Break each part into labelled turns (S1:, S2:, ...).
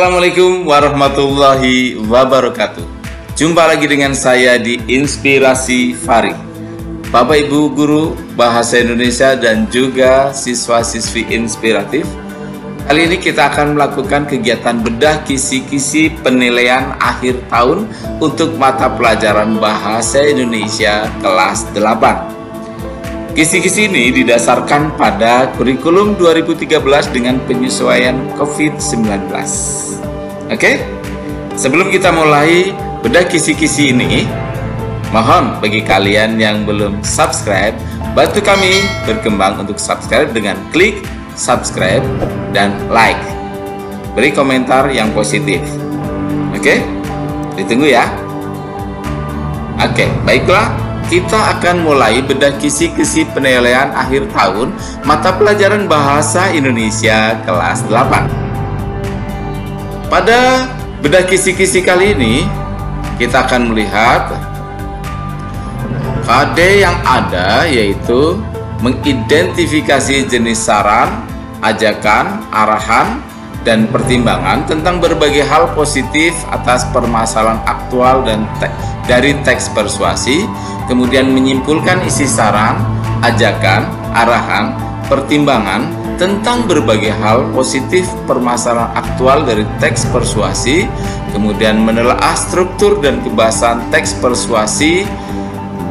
S1: Assalamualaikum warahmatullahi wabarakatuh. Jumpa lagi dengan saya di Inspirasi Farid. Bapak Ibu guru bahasa Indonesia dan juga siswa-siswi inspiratif, kali ini kita akan melakukan kegiatan bedah kisi-kisi penilaian akhir tahun untuk mata pelajaran bahasa Indonesia kelas 8. Kisi-kisi ini didasarkan pada kurikulum 2013 dengan penyesuaian COVID-19. Oke? Sebelum kita mulai bedah kisi-kisi ini, mohon bagi kalian yang belum subscribe, bantu kami berkembang untuk subscribe dengan klik subscribe dan like. Beri komentar yang positif. Oke? Ditunggu ya. Oke, baiklah. Kita akan mulai bedah kisi-kisi penilaian akhir tahun mata pelajaran bahasa Indonesia kelas 8. Pada bedah kisi-kisi kali ini, kita akan melihat KD yang ada, yaitu mengidentifikasi jenis saran, ajakan, arahan, dan pertimbangan tentang berbagai hal positif atas permasalahan aktual dan dari teks persuasi, kemudian menyimpulkan isi saran, ajakan, arahan, pertimbangan tentang berbagai hal positif permasalahan aktual dari teks persuasi, kemudian menelaah struktur dan kebahasan teks persuasi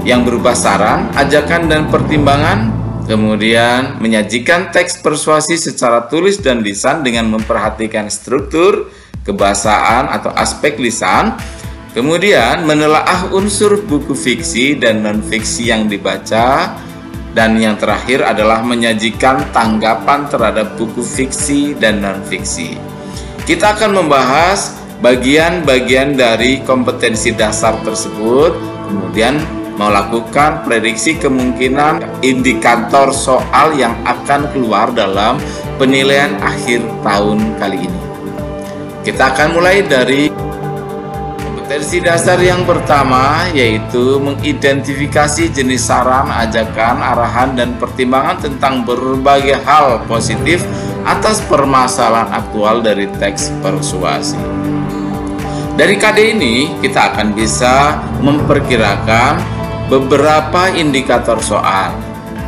S1: yang berupa saran, ajakan, dan pertimbangan, kemudian menyajikan teks persuasi secara tulis dan lisan dengan memperhatikan struktur, kebahasaan atau aspek lisan, kemudian menelaah unsur buku fiksi dan non-fiksi yang dibaca, dan yang terakhir adalah menyajikan tanggapan terhadap buku fiksi dan non-fiksi. Kita akan membahas bagian-bagian dari kompetensi dasar tersebut, kemudian melakukan prediksi kemungkinan indikator soal yang akan keluar dalam penilaian akhir tahun kali ini. Kita akan mulai dari kompetensi dasar yang pertama, yaitu mengidentifikasi jenis saran, ajakan, arahan, dan pertimbangan tentang berbagai hal positif atas permasalahan aktual dari teks persuasi. Dari KD ini, kita akan bisa memperkirakan beberapa indikator soal.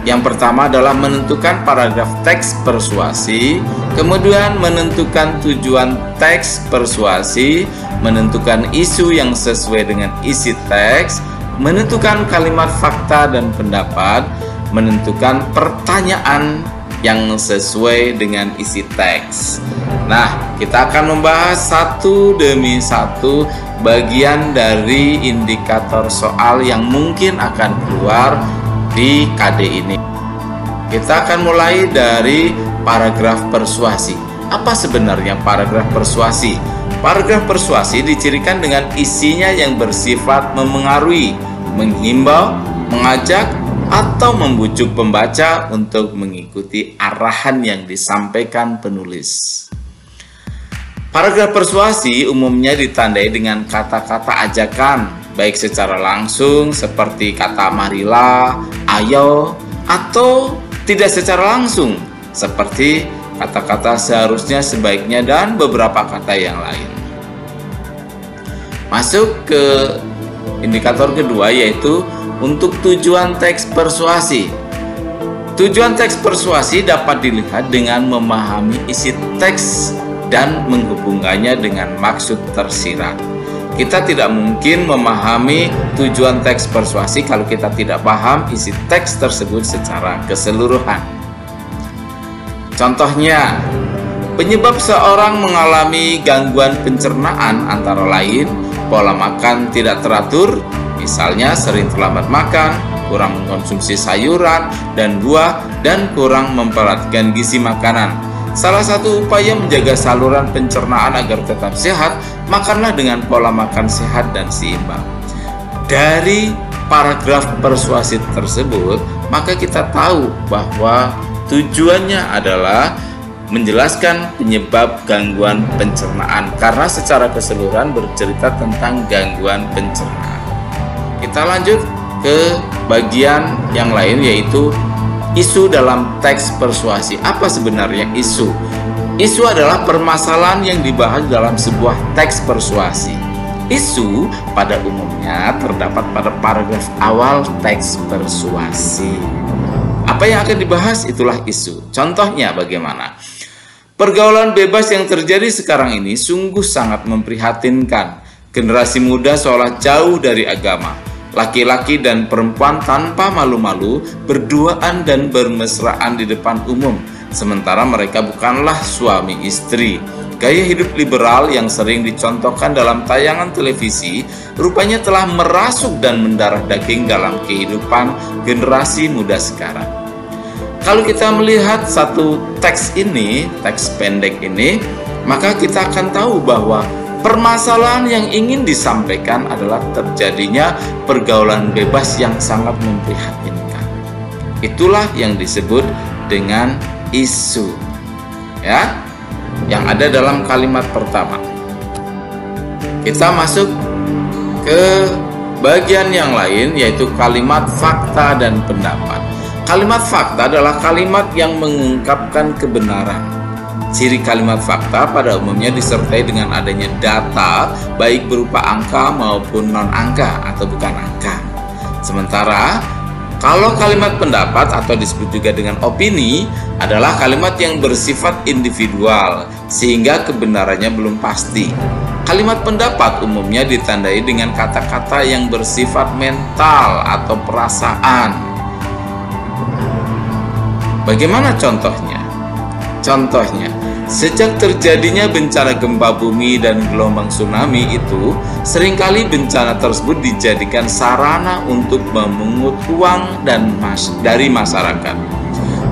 S1: Yang pertama adalah menentukan paragraf teks persuasi, kemudian menentukan tujuan teks persuasi, menentukan isu yang sesuai dengan isi teks, menentukan kalimat fakta dan pendapat, menentukan pertanyaan yang sesuai dengan isi teks. Nah, kita akan membahas satu demi satu bagian dari indikator soal yang mungkin akan keluar di KD ini. Kita akan mulai dari paragraf persuasi. Apa sebenarnya paragraf persuasi? Paragraf persuasi dicirikan dengan isinya yang bersifat memengaruhi, menghimbau, mengajak, atau membujuk pembaca untuk mengikuti arahan yang disampaikan penulis. Paragraf persuasi umumnya ditandai dengan kata-kata ajakan, baik secara langsung seperti kata marilah, ayo, atau tidak secara langsung seperti kata-kata seharusnya, sebaiknya, dan beberapa kata yang lain. Masuk ke indikator kedua, yaitu untuk tujuan teks persuasi. Tujuan teks persuasi dapat dilihat dengan memahami isi teks dan menghubungkannya dengan maksud tersirat. Kita tidak mungkin memahami tujuan teks persuasi kalau kita tidak paham isi teks tersebut secara keseluruhan. Contohnya, penyebab seorang mengalami gangguan pencernaan antara lain pola makan tidak teratur, misalnya sering terlambat makan, kurang mengkonsumsi sayuran dan buah, dan kurang memperhatikan gizi makanan. Salah satu upaya menjaga saluran pencernaan agar tetap sehat, makanlah dengan pola makan sehat dan seimbang. Dari paragraf persuasi tersebut, maka kita tahu bahwa tujuannya adalah menjelaskan penyebab gangguan pencernaan, karena secara keseluruhan bercerita tentang gangguan pencernaan. Kita lanjut ke bagian yang lain, yaitu isu dalam teks persuasi. Apa sebenarnya isu? Isu adalah permasalahan yang dibahas dalam sebuah teks persuasi. Isu pada umumnya terdapat pada paragraf awal teks persuasi. Apa yang akan dibahas itulah isu. Contohnya bagaimana? Pergaulan bebas yang terjadi sekarang ini sungguh sangat memprihatinkan. Generasi muda seolah jauh dari agama. Laki-laki dan perempuan tanpa malu-malu berduaan dan bermesraan di depan umum, sementara mereka bukanlah suami istri. Gaya hidup liberal yang sering dicontohkan dalam tayangan televisi rupanya telah merasuk dan mendarah daging dalam kehidupan generasi muda sekarang. Kalau kita melihat satu teks ini, teks pendek ini, maka kita akan tahu bahwa permasalahan yang ingin disampaikan adalah terjadinya pergaulan bebas yang sangat memprihatinkan. Itulah yang disebut dengan isu, ya, yang ada dalam kalimat pertama. Kita masuk ke bagian yang lain, yaitu kalimat fakta dan pendapat. Kalimat fakta adalah kalimat yang mengungkapkan kebenaran. Ciri kalimat fakta pada umumnya disertai dengan adanya data, baik berupa angka maupun non-angka atau bukan angka. Sementara kalau kalimat pendapat atau disebut juga dengan opini adalah kalimat yang bersifat individual sehingga kebenarannya belum pasti. Kalimat pendapat umumnya ditandai dengan kata-kata yang bersifat mental atau perasaan. Bagaimana contohnya? Contohnya, sejak terjadinya bencana gempa bumi dan gelombang tsunami itu, seringkali bencana tersebut dijadikan sarana untuk memungut uang dari masyarakat.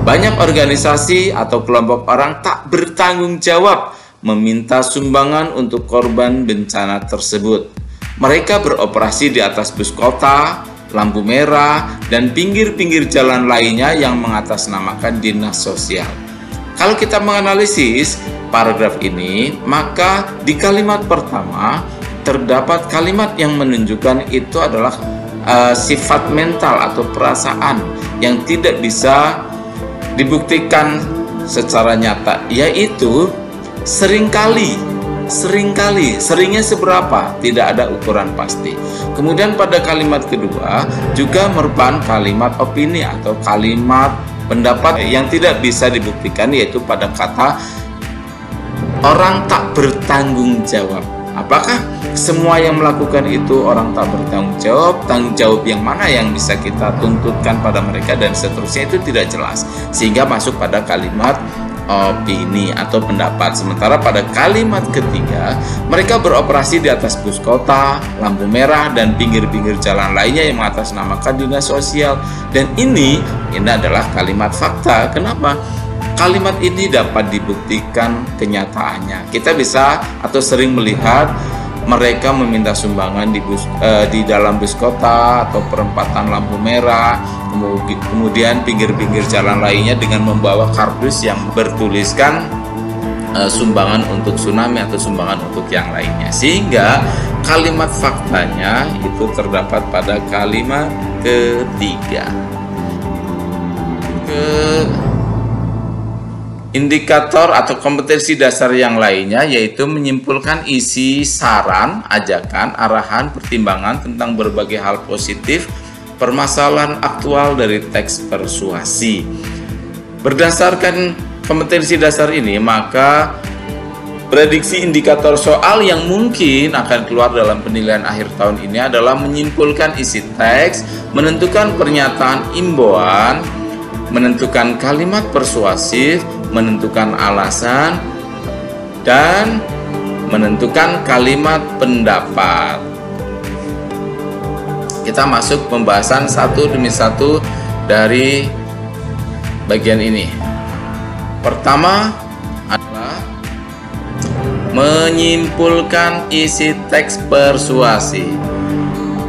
S1: Banyak organisasi atau kelompok orang tak bertanggung jawab meminta sumbangan untuk korban bencana tersebut. Mereka beroperasi di atas bus kota, lampu merah, dan pinggir-pinggir jalan lainnya yang mengatasnamakan dinas sosial. Kalau kita menganalisis paragraf ini, maka di kalimat pertama terdapat kalimat yang menunjukkan itu adalah sifat mental atau perasaan yang tidak bisa dibuktikan secara nyata, yaitu seringnya seberapa, tidak ada ukuran pasti. Kemudian pada kalimat kedua juga merupakan kalimat opini atau kalimat pendapat yang tidak bisa dibuktikan, yaitu pada kata orang tak bertanggung jawab. Apakah semua yang melakukan itu orang tak bertanggung jawab? Tanggung jawab yang mana yang bisa kita tuntutkan pada mereka dan seterusnya itu tidak jelas, sehingga masuk pada kalimat opini atau pendapat. Sementara pada kalimat ketiga, mereka beroperasi di atas bus kota, lampu merah, dan pinggir-pinggir jalan lainnya yang mengatasnamakan dinas sosial. Dan ini adalah kalimat fakta. Kenapa? Kalimat ini dapat dibuktikan kenyataannya. Kita bisa atau sering melihat mereka meminta sumbangan di dalam bus kota atau perempatan lampu merah, kemudian pinggir-pinggir jalan lainnya dengan membawa kardus yang bertuliskan sumbangan untuk tsunami atau sumbangan untuk yang lainnya. Sehingga kalimat faktanya itu terdapat pada kalimat ketiga. Indikator atau kompetensi dasar yang lainnya yaitu menyimpulkan isi saran, ajakan, arahan, pertimbangan tentang berbagai hal positif permasalahan aktual dari teks persuasi. Berdasarkan kompetensi dasar ini, maka prediksi indikator soal yang mungkin akan keluar dalam penilaian akhir tahun ini adalah menyimpulkan isi teks, menentukan pernyataan imbauan, menentukan kalimat persuasif, menentukan alasan, dan menentukan kalimat pendapat. Kita masuk pembahasan satu demi satu dari bagian ini. Pertama adalah menyimpulkan isi teks persuasi.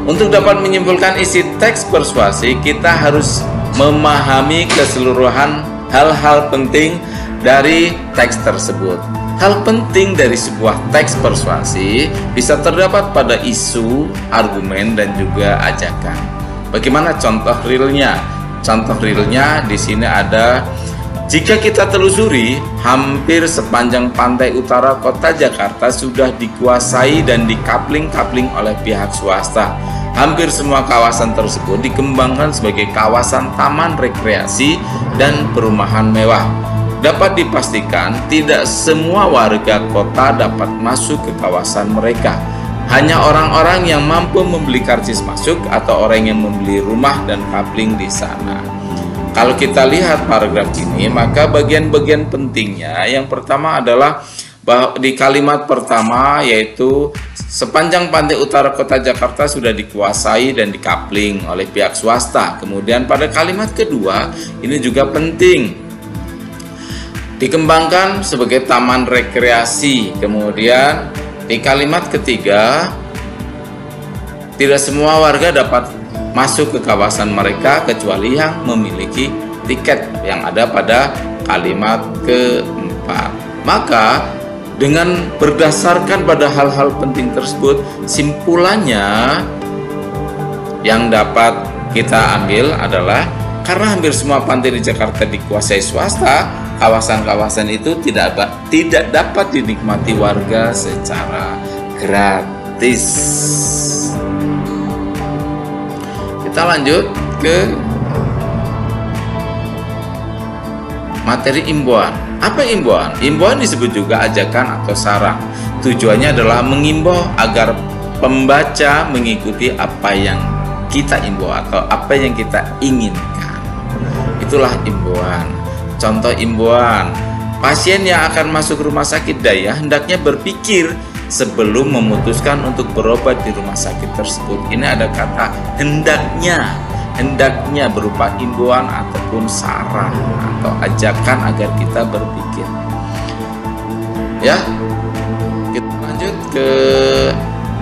S1: Untuk dapat menyimpulkan isi teks persuasi, kita harus memahami keseluruhan hal-hal penting dari teks tersebut. Hal penting dari sebuah teks persuasi bisa terdapat pada isu, argumen, dan juga ajakan. Bagaimana contoh realnya? Contoh realnya di sini ada Jika kita telusuri, hampir sepanjang pantai utara kota Jakarta sudah dikuasai dan dikapling-kapling oleh pihak swasta. Hampir semua kawasan tersebut dikembangkan sebagai kawasan taman rekreasi dan perumahan mewah. Dapat dipastikan tidak semua warga kota dapat masuk ke kawasan mereka. Hanya orang-orang yang mampu membeli karcis masuk atau orang yang membeli rumah dan kapling di sana. Kalau kita lihat paragraf ini, maka bagian-bagian pentingnya yang pertama adalah bahwa di kalimat pertama yaitu sepanjang pantai utara kota Jakarta sudah dikuasai dan dikapling oleh pihak swasta. Kemudian pada kalimat kedua ini juga penting, dikembangkan sebagai taman rekreasi. Kemudian di kalimat ketiga, tidak semua warga dapat masuk ke kawasan mereka kecuali yang memiliki tiket, yang ada pada kalimat keempat. Maka dengan berdasarkan pada hal-hal penting tersebut, simpulannya yang dapat kita ambil adalah karena hampir semua pantai di Jakarta dikuasai swasta, kawasan-kawasan itu tidak dapat dinikmati warga secara gratis. Kita lanjut ke materi imbauan. Apa imbauan? Imbauan disebut juga ajakan atau saran. Tujuannya adalah mengimbau agar pembaca mengikuti apa yang kita imbau atau apa yang kita inginkan. Itulah imbauan. Contoh imbauan, pasien yang akan masuk rumah sakit daya hendaknya berpikir sebelum memutuskan untuk berobat di rumah sakit tersebut. Ini ada kata hendaknya berupa imbauan ataupun saran atau ajakan agar kita berpikir. Ya, kita lanjut ke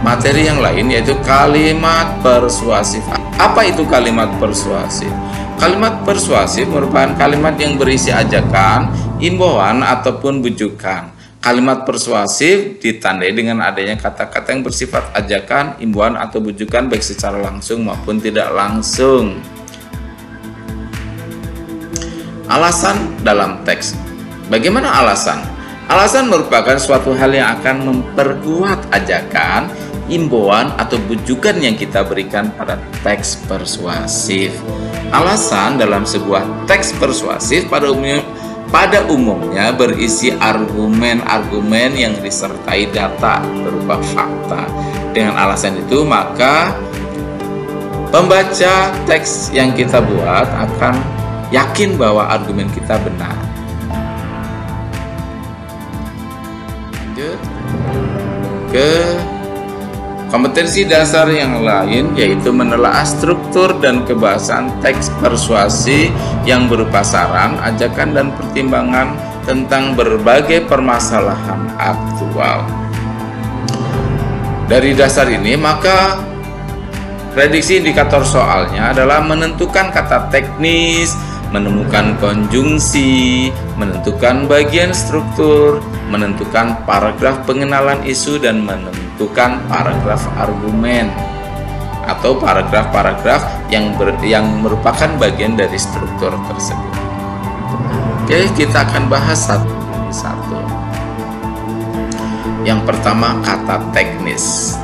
S1: materi yang lain yaitu kalimat persuasif. Apa itu kalimat persuasif? Kalimat persuasif merupakan kalimat yang berisi ajakan, imbauan ataupun bujukan. Kalimat persuasif ditandai dengan adanya kata-kata yang bersifat ajakan, imbauan atau bujukan baik secara langsung maupun tidak langsung. Alasan dalam teks. Bagaimana alasan? Alasan merupakan suatu hal yang akan memperkuat ajakan, imbauan atau bujukan yang kita berikan pada teks persuasif. Alasan dalam sebuah teks persuasif pada umumnya berisi argumen-argumen yang disertai data berupa fakta. Dengan alasan itu, maka pembaca teks yang kita buat akan yakin bahwa argumen kita benar. Lanjut ke kompetensi dasar yang lain, yaitu menelaah struktur dan kebahasan teks persuasi yang berupa saran, ajakan, dan pertimbangan tentang berbagai permasalahan aktual. Dari dasar ini, maka prediksi indikator soalnya adalah menentukan kata teknis, menemukan konjungsi, menentukan bagian struktur, menentukan paragraf pengenalan isu, dan menentukan paragraf argumen atau paragraf-paragraf yang merupakan bagian dari struktur tersebut. Oke, kita akan bahas satu demi satu. Yang pertama, kata teknis.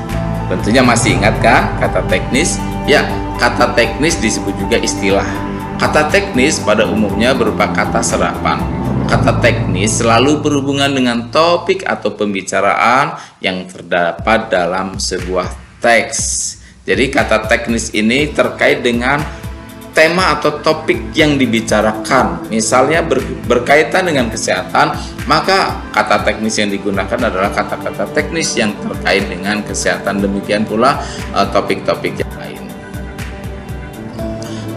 S1: Tentunya masih ingat kan kata teknis? Ya, kata teknis disebut juga istilah. Kata teknis pada umumnya berupa kata serapan. Kata teknis selalu berhubungan dengan topik atau pembicaraan yang terdapat dalam sebuah teks. Jadi kata teknis ini terkait dengan tema atau topik yang dibicarakan. Misalnya berkaitan dengan kesehatan, maka kata teknis yang digunakan adalah kata-kata teknis yang terkait dengan kesehatan. Demikian pula topik-topik yang lain.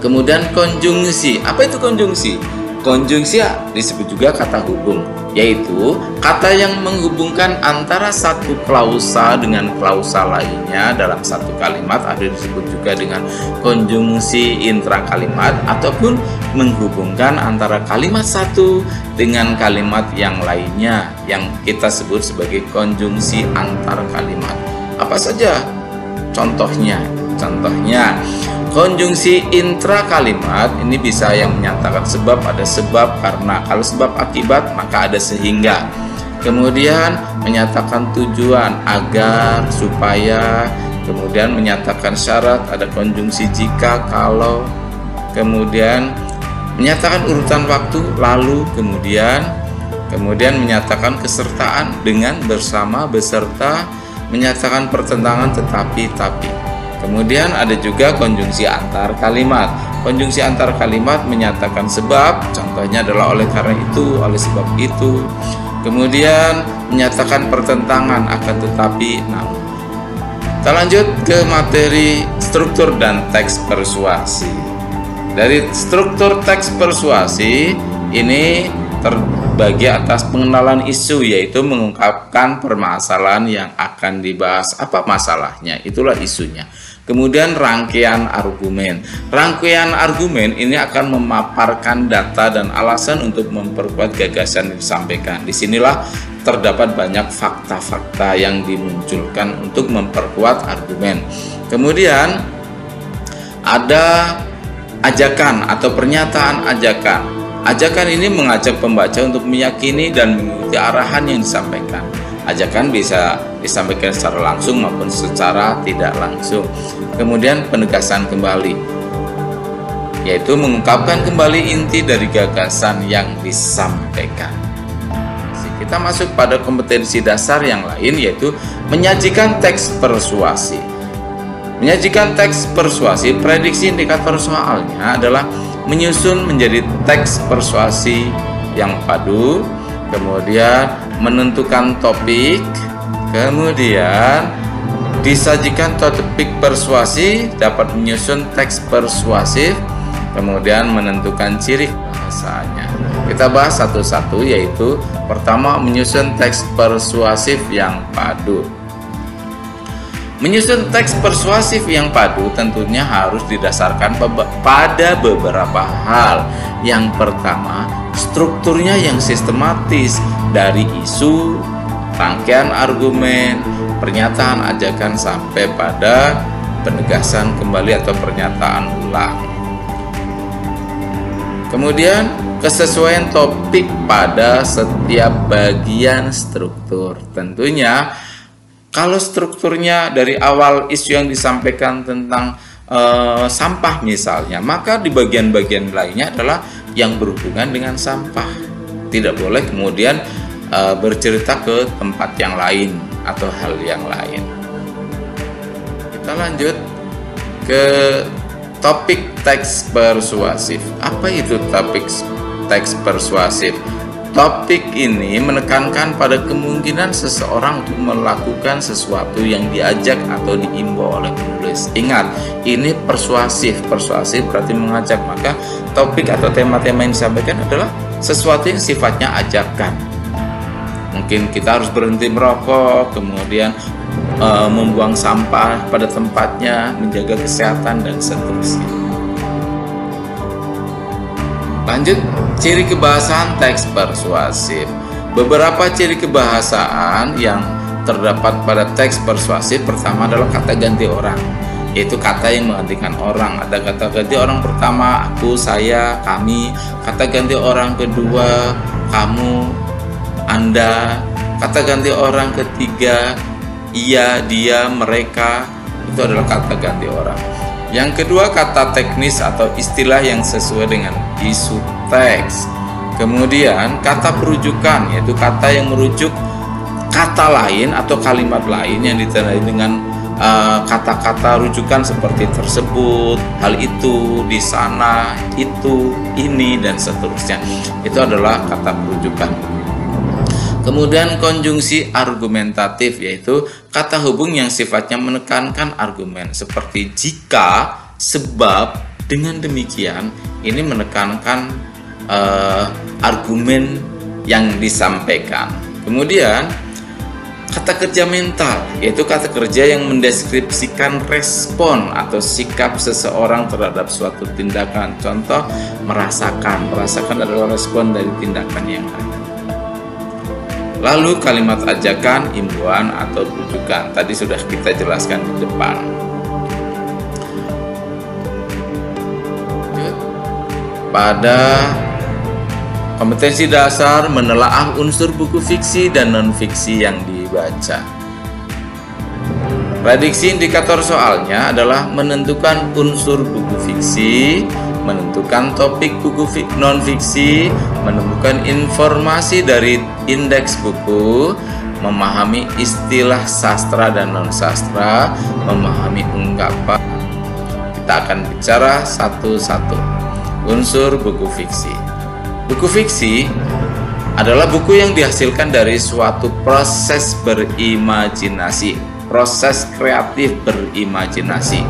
S1: Kemudian konjungsi. Apa itu konjungsi? Konjungsi disebut juga kata hubung, yaitu kata yang menghubungkan antara satu klausa dengan klausa lainnya dalam satu kalimat. Ada disebut juga dengan konjungsi intrakalimat, ataupun menghubungkan antara kalimat satu dengan kalimat yang lainnya yang kita sebut sebagai konjungsi antar kalimat. Apa saja contohnya? Konjungsi intra kalimat ini bisa yang menyatakan sebab, ada sebab karena. Kalau sebab akibat maka ada sehingga. Kemudian menyatakan tujuan, agar, supaya. Kemudian menyatakan syarat, ada konjungsi jika, kalau. Kemudian menyatakan urutan waktu, lalu, kemudian menyatakan kesertaan dengan, bersama, beserta. Menyatakan pertentangan tetapi, tapi. Kemudian ada juga konjungsi antar kalimat. Konjungsi antar kalimat menyatakan sebab, contohnya adalah oleh karena itu, oleh sebab itu. Kemudian menyatakan pertentangan, akan tetapi, namun. Kita lanjut ke materi struktur dan teks persuasi. Dari struktur teks persuasi ini terbagi atas pengenalan isu, yaitu mengungkapkan permasalahan yang akan dibahas. Apa masalahnya? Itulah isunya. Kemudian rangkaian argumen. Rangkaian argumen ini akan memaparkan data dan alasan untuk memperkuat gagasan yang disampaikan. Disinilah terdapat banyak fakta-fakta yang dimunculkan untuk memperkuat argumen. Kemudian ada ajakan atau pernyataan ajakan. Ajakan ini mengajak pembaca untuk meyakini dan mengikuti arahan yang disampaikan. Ajakan bisa disampaikan secara langsung maupun secara tidak langsung. Kemudian penegasan kembali, yaitu mengungkapkan kembali inti dari gagasan yang disampaikan. Kita masuk pada kompetensi dasar yang lain, yaitu menyajikan teks persuasi. Menyajikan teks persuasi, prediksi indikator soalnya adalah menyusun menjadi teks persuasi yang padu, kemudian menentukan topik, kemudian disajikan topik persuasi, dapat menyusun teks persuasif, kemudian menentukan ciri bahasanya. Kita bahas satu-satu, yaitu pertama, menyusun teks persuasif yang padu. Menyusun teks persuasif yang padu tentunya harus didasarkan pada beberapa hal. Yang pertama, strukturnya yang sistematis dari isu, rangkaian argumen, pernyataan ajakan sampai pada penegasan kembali atau pernyataan ulang. Kemudian kesesuaian topik pada setiap bagian struktur. Tentunya kalau strukturnya dari awal isu yang disampaikan tentang sampah misalnya, maka di bagian-bagian lainnya adalah yang berhubungan dengan sampah. Tidak boleh kemudian bercerita ke tempat yang lain atau hal yang lain. Kita lanjut ke topik teks persuasif. Apa itu topik teks persuasif? Topik ini menekankan pada kemungkinan seseorang untuk melakukan sesuatu yang diajak atau diimbau oleh penulis. Ingat, ini persuasif. Persuasif berarti mengajak. Maka topik atau tema-tema yang disampaikan adalah sesuatu yang sifatnya ajakan. Mungkin kita harus berhenti merokok, kemudian membuang sampah pada tempatnya, menjaga kesehatan, dan seterusnya. Lanjut, ciri kebahasaan teks persuasif. Beberapa ciri kebahasaan yang terdapat pada teks persuasif pertama adalah kata ganti orang, yaitu kata yang menggantikan orang. Ada kata ganti orang pertama, aku, saya, kami. Kata ganti orang kedua, kamu, Anda. Kata ganti orang ketiga, ia, dia, mereka. Itu adalah kata ganti orang. Yang kedua, kata teknis atau istilah yang sesuai dengan isu teks. Kemudian kata perujukan, yaitu kata yang merujuk kata lain atau kalimat lain yang ditandai dengan kata-kata rujukan seperti tersebut, hal itu, di sana, itu, ini, dan seterusnya. Itu adalah kata perujukan. Kemudian konjungsi argumentatif, yaitu kata hubung yang sifatnya menekankan argumen seperti jika, sebab, dengan demikian. Ini menekankan argumen yang disampaikan. Kemudian kata kerja mental, yaitu kata kerja yang mendeskripsikan respon atau sikap seseorang terhadap suatu tindakan. Contoh, merasakan adalah respon dari tindakan yang ada. Lalu kalimat ajakan, imbauan, atau rujukan. Tadi sudah kita jelaskan di depan.
S2: pada kompetensi dasar menelaah unsur buku fiksi dan non-fiksi yang dibaca. Prediksi indikator soalnya adalah menentukan unsur buku fiksi, menentukan topik buku non-fiksi, menemukan informasi dari indeks buku, memahami istilah sastra dan non-sastra, memahami ungkapan. Kita akan bicara satu-satu. Unsur buku fiksi. Buku fiksi adalah buku yang dihasilkan dari suatu proses berimajinasi, proses kreatif berimajinasi.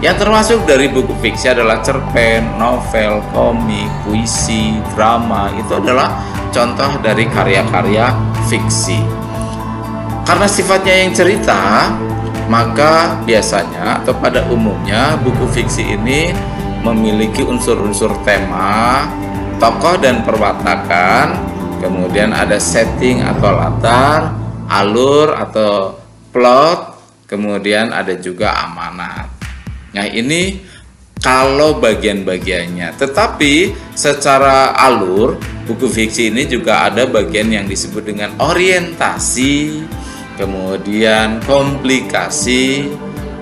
S2: Yang termasuk dari buku fiksi adalah cerpen, novel, komik, puisi, drama. Itu adalah contoh dari karya-karya fiksi. Karena sifatnya yang cerita, maka biasanya atau pada umumnya buku fiksi ini memiliki unsur-unsur tema, tokoh dan perwatakan, kemudian ada setting atau latar, alur atau plot, kemudian ada juga amanat. Nah, ini kalau bagian-bagiannya. Tetapi secara alur, buku fiksi ini juga ada bagian yang disebut dengan orientasi, kemudian komplikasi,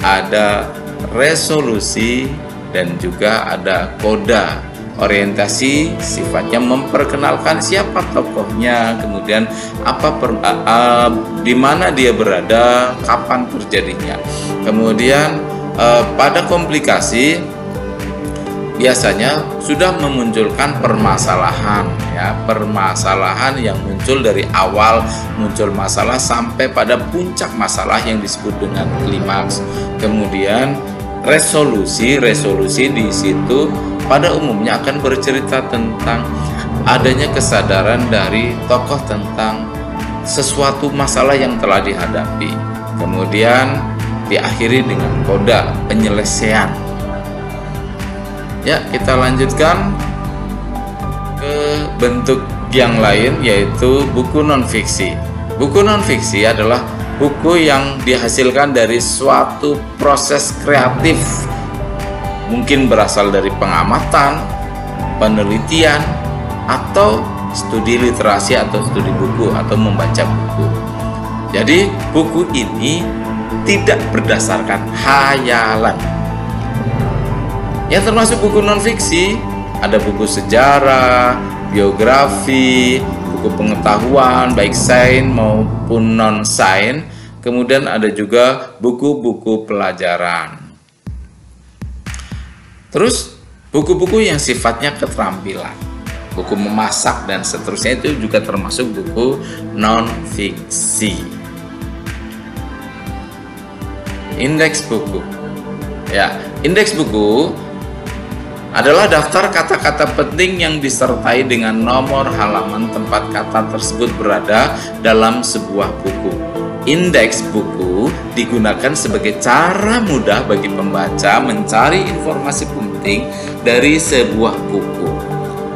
S2: ada resolusi, dan juga ada koda. Orientasi sifatnya memperkenalkan siapa tokohnya, kemudian di mana dia berada, kapan terjadinya. Kemudian pada komplikasi biasanya sudah memunculkan permasalahan, ya, permasalahan yang muncul dari awal muncul masalah sampai pada puncak masalah yang disebut dengan klimaks. Kemudian resolusi di situ pada umumnya akan bercerita tentang adanya kesadaran dari tokoh tentang sesuatu masalah yang telah dihadapi. Kemudian diakhiri dengan koda, penyelesaian. Ya, kita lanjutkan ke bentuk yang lain, yaitu buku non-fiksi. Buku non-fiksi adalah buku yang dihasilkan dari suatu proses kreatif, mungkin berasal dari pengamatan, penelitian, atau studi literasi atau studi buku atau membaca buku. Jadi buku ini tidak berdasarkan hayalan. Yang termasuk buku non-fiksi ada buku sejarah, biografi, buku pengetahuan baik sains maupun non-sains. Kemudian ada juga buku-buku pelajaran. Terus buku-buku yang sifatnya keterampilan, buku memasak dan seterusnya, itu juga termasuk buku non-fiksi. Indeks buku. Ya, indeks buku adalah daftar kata-kata penting yang disertai dengan nomor halaman tempat kata tersebut berada dalam sebuah buku. Indeks buku digunakan sebagai cara mudah bagi pembaca mencari informasi penting dari sebuah buku.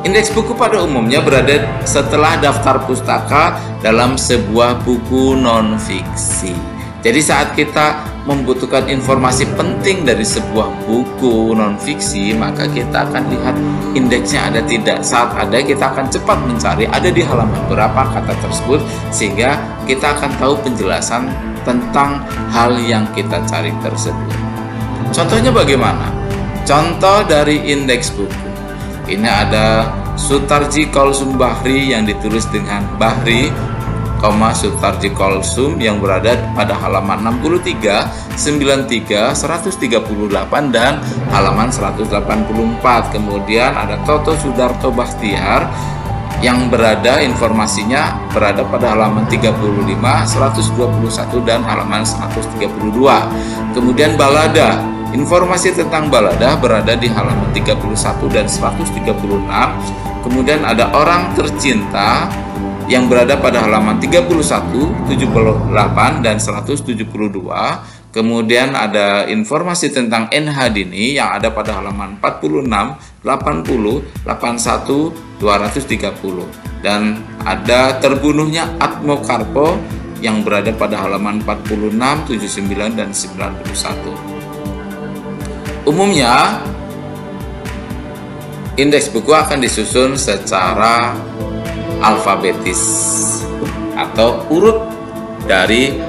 S2: Indeks buku pada umumnya berada setelah daftar pustaka dalam sebuah buku non-fiksi. Jadi saat kita membutuhkan informasi penting dari sebuah buku non-fiksi, maka kita akan lihat indeksnya ada tidak. Saat ada, kita akan cepat mencari ada di halaman berapa kata tersebut, sehingga kita akan tahu penjelasan tentang hal yang kita cari tersebut. Contohnya bagaimana? Contoh dari indeks buku. Ini ada Sutarji Kolsum Bahri yang ditulis dengan Bahri, Sutarji Kolsum yang berada pada halaman 63, 93, 138 dan halaman 184. Kemudian ada Toto Sudarto Bastiar yang berada informasinya berada pada halaman 35, 121 dan halaman 132. Kemudian Balada, informasi tentang Balada berada di halaman 31 dan 136. Kemudian ada Orang Tercinta yang berada pada halaman 31, 78 dan 172. Kemudian ada informasi tentang NH Dini yang ada pada halaman 46, 80, 81, 230. Dan ada Terbunuhnya Atmo Karpo yang berada pada halaman 46, 79 dan 91. Umumnya
S1: indeks buku akan disusun secara alfabetis atau urut dari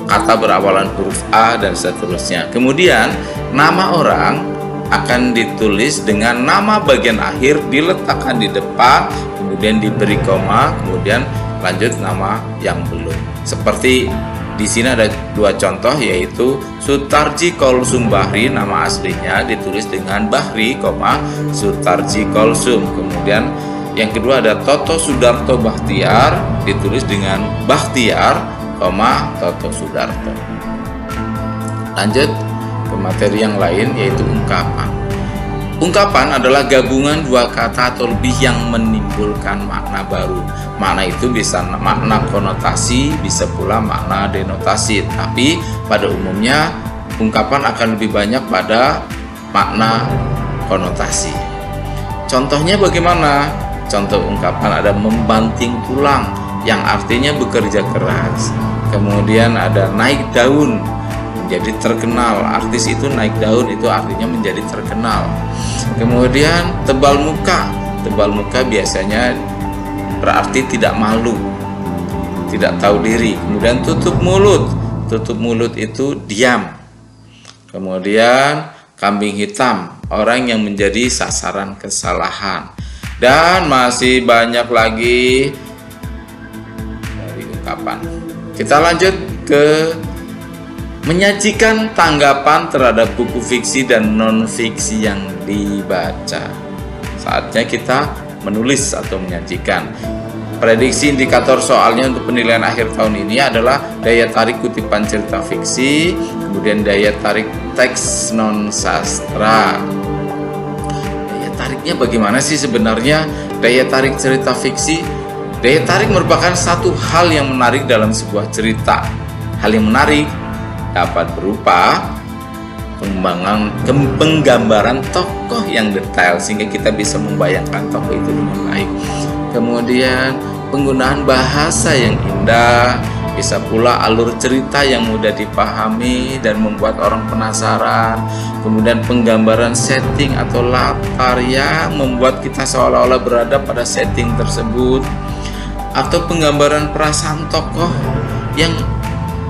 S1: kata berawalan huruf A dan seterusnya. Kemudian nama orang akan ditulis dengan nama bagian akhir diletakkan di depan, kemudian diberi koma, kemudian lanjut nama yang belum. Seperti di sini ada dua contoh, yaitu Sutarji Kolsum Bahri, nama aslinya ditulis dengan Bahri, Sutarji Kolsum. Kemudian yang kedua ada Toto Sudarto Bahtiar, ditulis dengan Bahtiar, Toto Sudarto. Lanjut ke materi yang lain, yaitu ungkapan. Ungkapan adalah gabungan dua kata atau lebih yang menimbulkan makna baru. Makna itu bisa makna konotasi, bisa pula makna denotasi. Tapi pada umumnya ungkapan akan lebih banyak pada makna konotasi. Contohnya bagaimana? Contoh ungkapan ada membanting tulang, yang artinya bekerja keras. Kemudian ada naik daun, menjadi terkenal. Artis itu naik daun, itu artinya menjadi terkenal. Kemudian tebal muka biasanya berarti tidak malu, tidak tahu diri. Kemudian tutup mulut itu diam. Kemudian kambing hitam, orang yang menjadi sasaran kesalahan. Dan masih banyak lagi dari ungkapan. Kita lanjut ke menyajikan tanggapan terhadap buku fiksi dan non-fiksi yang dibaca. Saatnya kita menulis atau menyajikan. Prediksi indikator soalnya untuk penilaian akhir tahun ini adalah daya tarik kutipan cerita fiksi, kemudian daya tarik teks non-sastra. Daya tariknya bagaimana sih sebenarnya daya tarik cerita fiksi? Daya tarik merupakan satu hal yang menarik dalam sebuah cerita. Hal yang menarik dapat berupa penggambaran tokoh yang detail sehingga kita bisa membayangkan tokoh itu dengan baik. Kemudian penggunaan bahasa yang indah, bisa pula alur cerita yang mudah dipahami dan membuat orang penasaran. Kemudian penggambaran setting atau latar yang membuat kita seolah-olah berada pada setting tersebut, atau penggambaran perasaan tokoh yang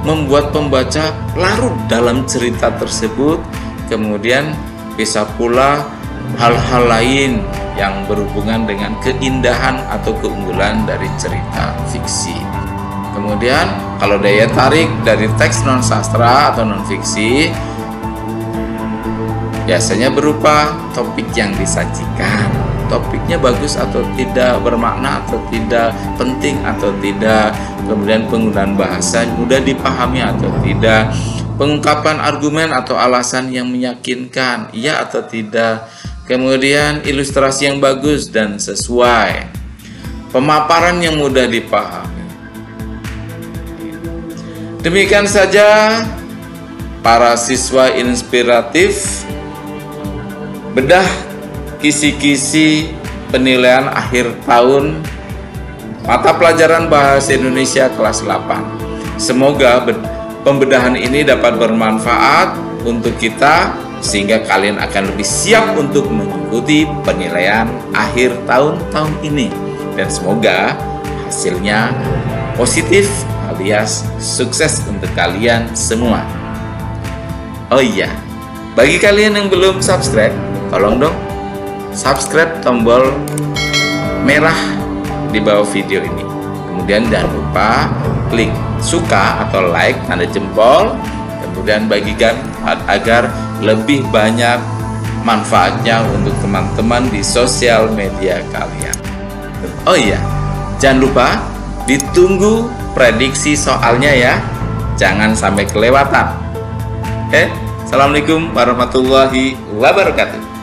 S1: membuat pembaca larut dalam cerita tersebut. Kemudian bisa pula hal-hal lain yang berhubungan dengan keindahan atau keunggulan dari cerita fiksi. Kemudian kalau daya tarik dari teks non sastra atau non fiksi biasanya berupa topik yang disajikan. Topiknya bagus atau tidak, bermakna atau tidak, penting atau tidak, kemudian penggunaan bahasa mudah dipahami atau tidak, pengungkapan argumen atau alasan yang meyakinkan, iya atau tidak, kemudian ilustrasi yang bagus dan sesuai, pemaparan yang mudah dipahami. Demikian saja para siswa inspiratif, bedah kisi-kisi penilaian akhir tahun mata pelajaran Bahasa Indonesia kelas 8. Semoga pembedahan ini dapat bermanfaat untuk kita sehingga kalian akan lebih siap untuk mengikuti penilaian akhir tahun ini, dan semoga hasilnya positif alias sukses untuk kalian semua. Oh iya, bagi kalian yang belum subscribe, tolong dong subscribe tombol merah di bawah video ini. Kemudian jangan lupa klik suka atau like, tanda jempol. Kemudian bagikan agar lebih banyak manfaatnya untuk teman-teman di sosial media kalian. Oh iya, jangan lupa ditunggu prediksi soalnya ya. Jangan sampai kelewatan. Oke, assalamualaikum warahmatullahi wabarakatuh.